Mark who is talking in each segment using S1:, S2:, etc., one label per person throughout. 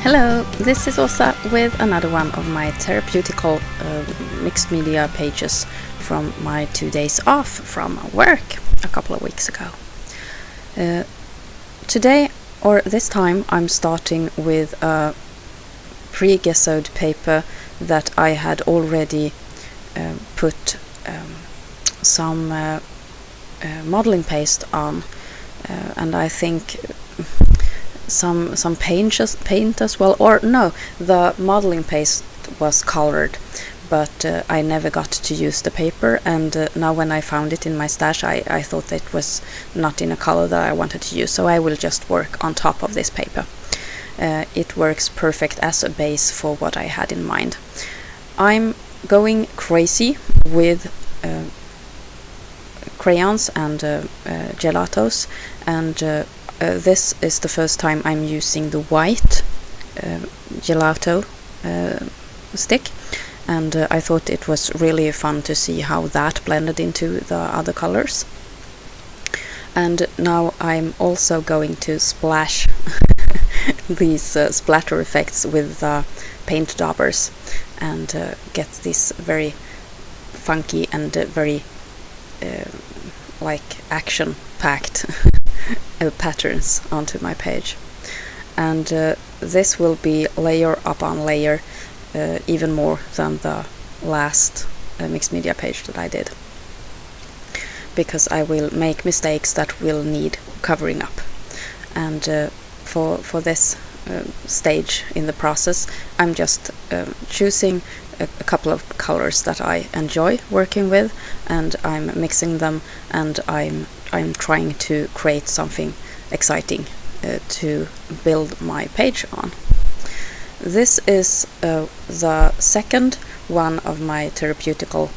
S1: Hello, this is Åsa with another one of my therapeutical mixed media pages from my 2 days off from work a couple of weeks ago. Today, or this time, I'm starting with a pre-gessoed paper that I had already put some modeling paste on, and I think some paint as well, or no, the modeling paste was colored, but I never got to use the paper, and now when I found it in my stash, I thought it was not in a color that I wanted to use, so I will just work on top of this paper. It works perfect as a base for what I had in mind. I'm going crazy with crayons and gelatos, and this is the first time I'm using the white gelato stick, and I thought it was really fun to see how that blended into the other colors. And now I'm also going to splash these splatter effects with paint daubers and get this very funky and very like action-packed patterns onto my page. And this will be layer upon layer, even more than the last mixed media page that I did, because I will make mistakes that will need covering up. And for this stage in the process, I'm just choosing a couple of colors that I enjoy working with, and I'm mixing them, and I'm trying to create something exciting to build my page on. This is the second one of my therapeutical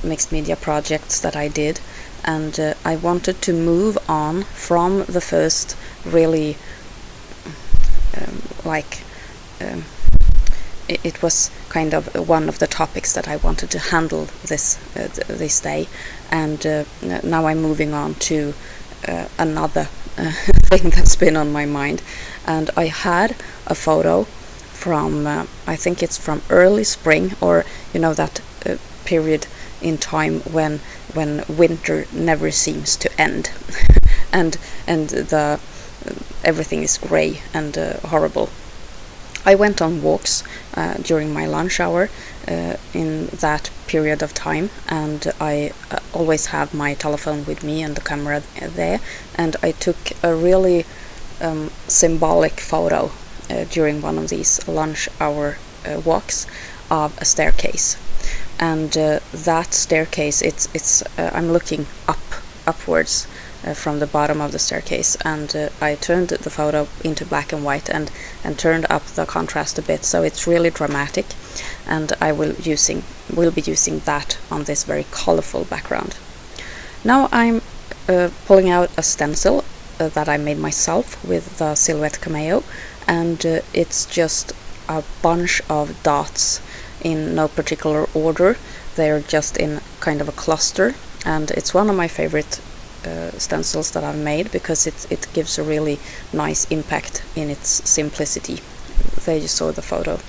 S1: mixed media projects that I did, and I wanted to move on from the first really it was kind of one of the topics that I wanted to handle this day, and now I'm moving on to another thing that's been on my mind. And I had a photo from I think it's from early spring, or that period in time when winter never seems to end and the everything is gray and horrible. I went on walks during my lunch hour in that period of time, and I always have my telephone with me and the camera there, and I took a really symbolic photo during one of these lunch hour walks of a staircase. And that staircase, it's I'm looking upwards from the bottom of the staircase, and I turned the photo into black and white and turned up the contrast a bit, so it's really dramatic, and I will be using that on this very colorful background. Now I'm pulling out a stencil that I made myself with the Silhouette Cameo, and it's just a bunch of dots in no particular order. They're just in kind of a cluster, and it's one of my favorite stencils that I've made, because it gives a really nice impact in its simplicity. There you saw the photo.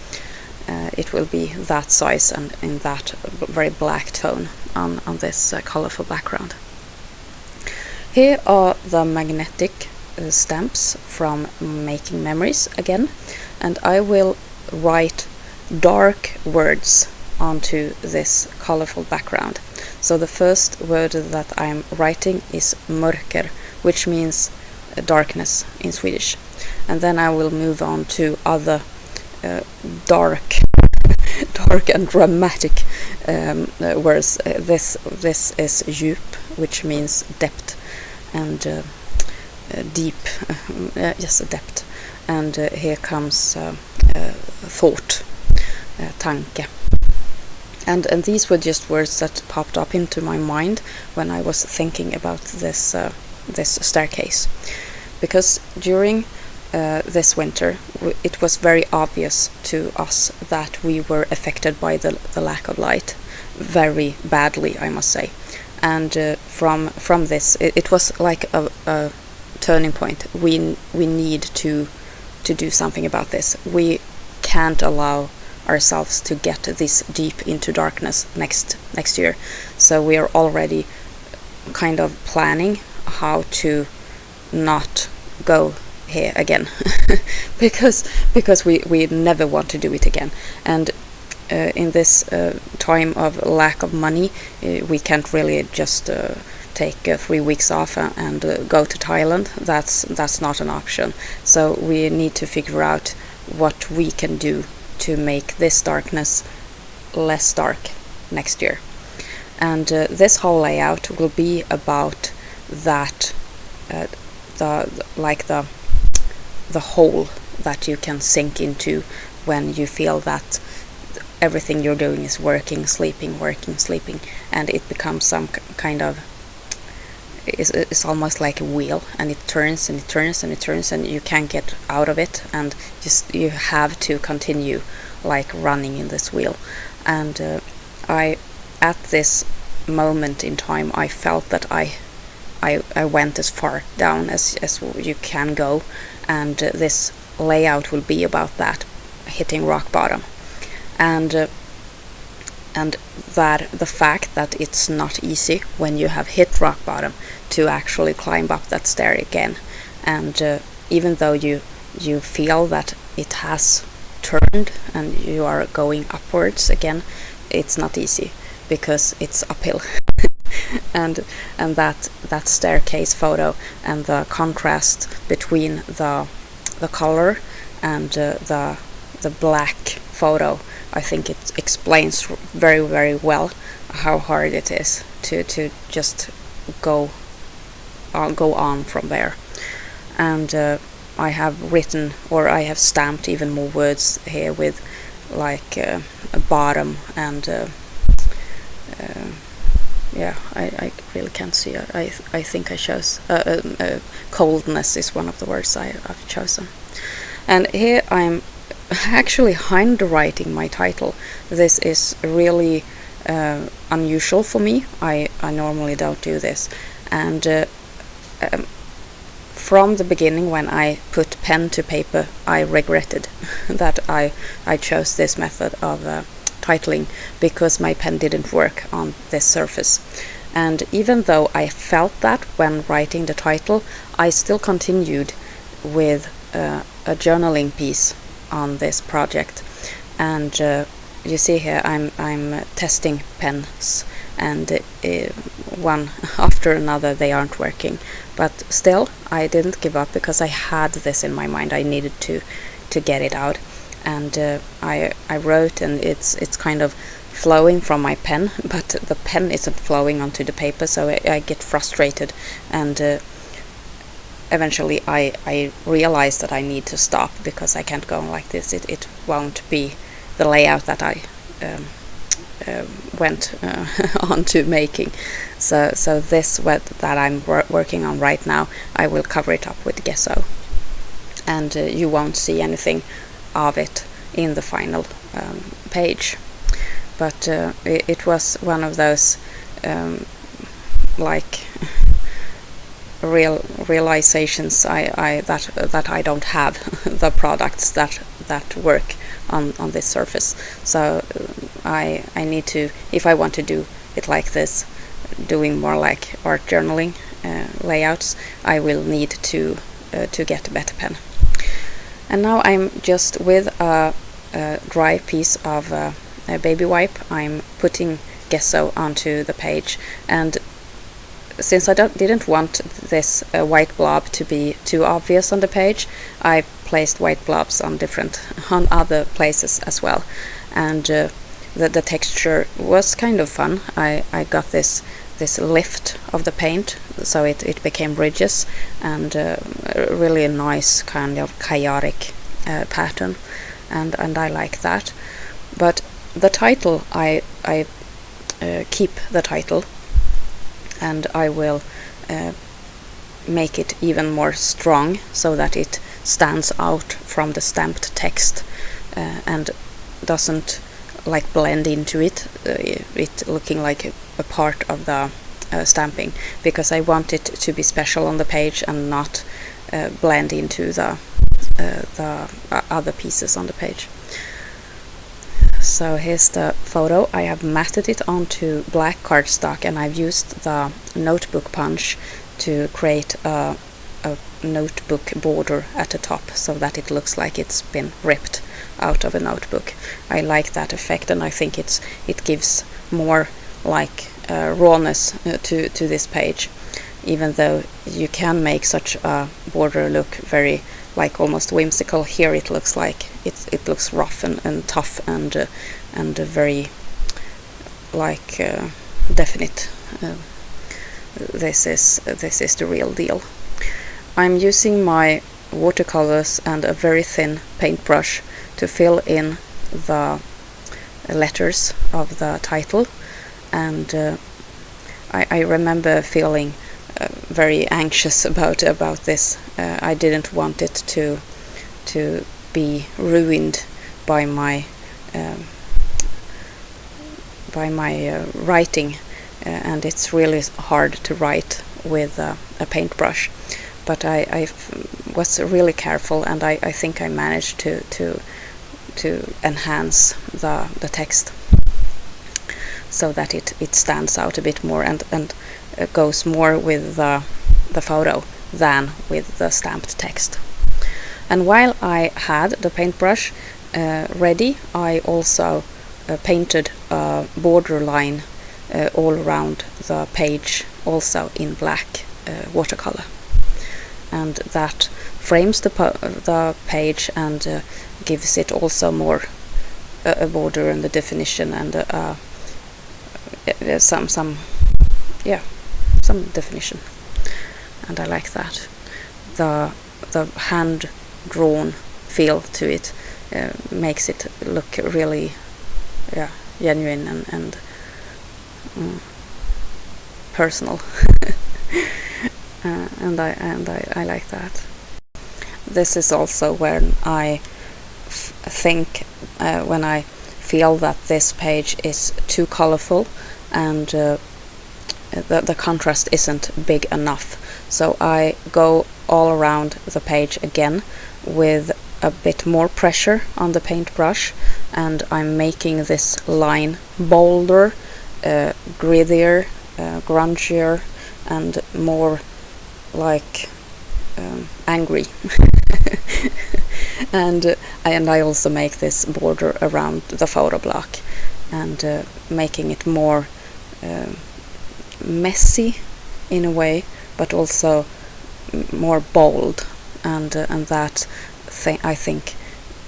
S1: It will be that size and in that very black tone on this colorful background. Here are the magnetic stamps from Making Memories again, and I will write dark words onto this colorful background. So the first word that I'm writing is mörker, which means darkness in Swedish, and then I will move on to other dark and dramatic words. This is djup, which means depth, and deep, yes, depth. And here comes thought, tanke. And these were just words that popped up into my mind when I was thinking about this staircase, because during this winter it was very obvious to us that we were affected by the lack of light very badly, I must say. And from this, it was like a turning point. We need to to do something about this. We can't allow ourselves to get this deep into darkness next year. So we are already kind of planning how to not go here again because we never want to do it again. And in this time of lack of money, we can't really just take 3 weeks off and go to Thailand. That's not an option. So we need to figure out what we can do to make this darkness less dark next year. And this whole layout will be about that, the hole that you can sink into when you feel that everything you're doing is working, sleeping, and it becomes some kind of, it's almost like a wheel, and it turns and it turns and it turns, and you can't get out of it, and just you have to continue like running in this wheel. And at this moment in time, I felt that I went as far down as you can go, and this layout will be about that, hitting rock bottom, and that the fact that it's not easy when you have hit rock bottom to actually climb up that stair again. And even though you feel that it has turned and you are going upwards again, it's not easy because it's uphill. and that staircase photo and the contrast between the color and the black photo, I think it explains very, very well how hard it is to just go on from there. And I have written, or I have stamped even more words here with like a bottom and yeah, I really can't see. I think I chose coldness is one of the words I've chosen. And here I'm actually handwriting my title. This is really unusual for me. I normally don't do this. And from the beginning, when I put pen to paper, I regretted that I chose this method of titling, because my pen didn't work on this surface. And even though I felt that when writing the title, I still continued with a journaling piece on this project. And you see here I'm testing pens, and one after another they aren't working, but still I didn't give up because I had this in my mind. I needed to get it out. And I wrote, and it's kind of flowing from my pen, but the pen isn't flowing onto the paper, so I get frustrated, and eventually I realize that I need to stop because I can't go on like this. It won't be the layout that I went on to making. So this that I'm working on right now, I will cover it up with gesso, and you won't see anything of it in the final page. But it was one of those like realizations that I don't have the products that work on this surface. So I need to, if I want to do it like this, doing more like art journaling layouts, I will need to get a better pen. And now I'm just with a dry piece of a baby wipe, I'm putting gesso onto the page. And since I didn't want this white blob to be too obvious on the page, I placed white blobs on other places as well. And the texture was kind of fun. I got this lift of the paint, so it became ridges, and really a nice kind of chaotic pattern, and I like that. But the title, I keep the title, and I will make it even more strong so that it stands out from the stamped text and doesn't like blend into it looking like a part of the stamping, because I want it to be special on the page and not blend into the the other pieces on the page. So here's the photo. I have matted it onto black cardstock, and I've used the notebook punch to create a notebook border at the top, so that it looks like it's been ripped out of a notebook. I like that effect, and I think it gives more like rawness to this page, even though you can make such a border look very like almost whimsical. Here it looks like it looks rough and tough and very like definite. This is the real deal. I'm using my watercolors and a very thin paintbrush to fill in the letters of the title, and I remember feeling very anxious about this. I didn't want it to be ruined by my writing, and it's really hard to write with a paintbrush. But I was really careful, and I think I managed to enhance the text so that it stands out a bit more and goes more with the photo than with the stamped text. And while I had the paintbrush ready, I also painted a border line all around the page, also in black watercolor. And that frames the page and gives it also more a border and the definition and some definition. And I like that. The hand drawn feel to it makes it look really genuine and personal. And I like that. This is also when I think when I feel that this page is too colorful and the contrast isn't big enough. So I go all around the page again with a bit more pressure on the paintbrush, and I'm making this line bolder, grittier, grungier, and more like angry. and I also make this border around the photo block and making it more messy in a way, but also more bold, and that I think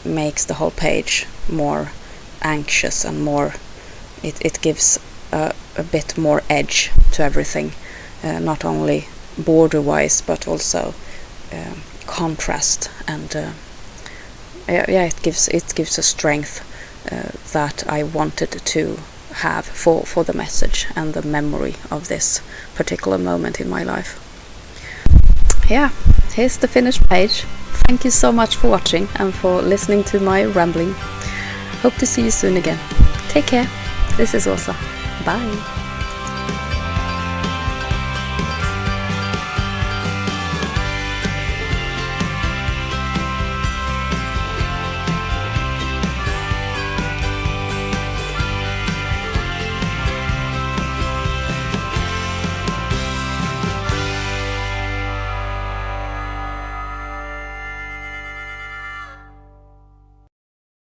S1: makes the whole page more anxious and more it gives a bit more edge to everything, not only border wise but also contrast, and it gives a strength that I wanted to have for the message and the memory of this particular moment in my life. Yeah, here's the finished page. Thank you so much for watching and for listening to my rambling. Hope to see you soon again. Take care. This is Åsa. Bye.